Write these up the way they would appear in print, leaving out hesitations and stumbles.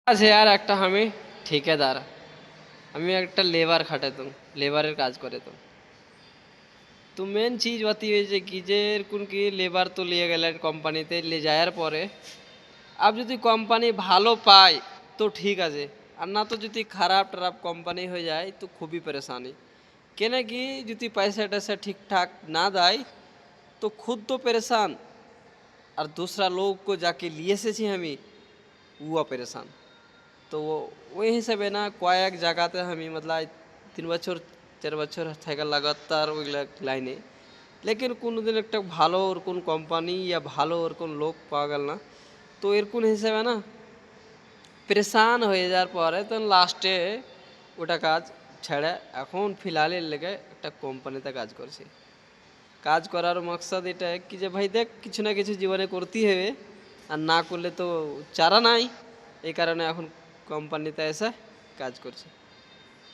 আছে আর একটা আমি ঠিকাদার, আমি একটা লেবার খাটাতাম, লেবারের কাজ করে তো। তো মেন চিজ বাতি হয়েছে কি যে এরকম কি লেবার তো লিয়ে গেলেন কোম্পানিতে, নিয়ে যাওয়ার পরে আপ যদি কোম্পানি ভালো পায় তো ঠিক আছে, আর না তো যদি খারাপ টারাপ কোম্পানি হয়ে যায় তো খুবই পরেशानी। কেন কি যদি पैसा टैसा ठीक ठाक ना দেয় तो खुद तो परेशान, और दूसरा लोग को जाके लिए এসেছি আমি वो परेशान। তো ওই হিসাবে না কয়েক জায়গাতে আমি মতলব 3 বছর 4 বছর থাকা লাগাতার ওইগুলা লাইনে, লেকিন কোনোদিন একটা ভালো ওরকম কোম্পানি या ভালো ওরকম লোক পাওয়া গেল না। তো এরকম হিসাবে না পরেশান হয়ে যাওয়ার পরে তো লাস্টে ওটা কাজ ছেড়ে এখন ফিলহালের লেগে একটা কোম্পানিতে কাজ করছি। কাজ করার মকসদ এটা কি যে ভাই দেখ কিছু না কিছু জীবনে করতেই হবে, আর না করলে তো চারা নাই। এই কারণে এখন কোম্পানিতে এসে কাজ করছি।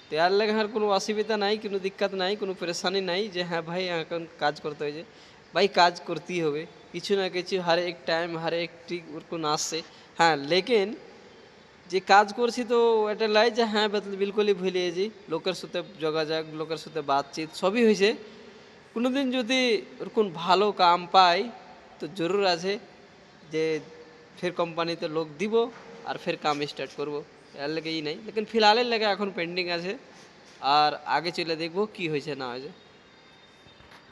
তো এর লেগে আর কোনো অসুবিধা নাই, কোনো দিক্কত নাই, কোনো পরেশানি নাই যে হ্যাঁ ভাই এখন কাজ করতে হয়েছে। ভাই কাজ করতেই হবে, কিছু না কিছু হর এক টাইম হর একটি ওরকম আসছে। হ্যাঁ লেকিন যে কাজ করছি তো এটা লাই যে হ্যাঁ বিলকুলই ভুলে গেছি, লোকের সাথে যোগাযোগ, লোকের সাথে বাতচিত সবই হয়েছে। কোনোদিন যদি ওরকম ভালো কাম পাই তো জরুর আছে যে ফের কোম্পানিতে লোক দিব আর ফের কাম স্টার্ট করব। এর লেগেই নাই, লেকিন ফিলহালের লেগে এখন পেন্ডিং আছে, আর আগে চলে দেখবো কি হয়েছে না হয়েছে।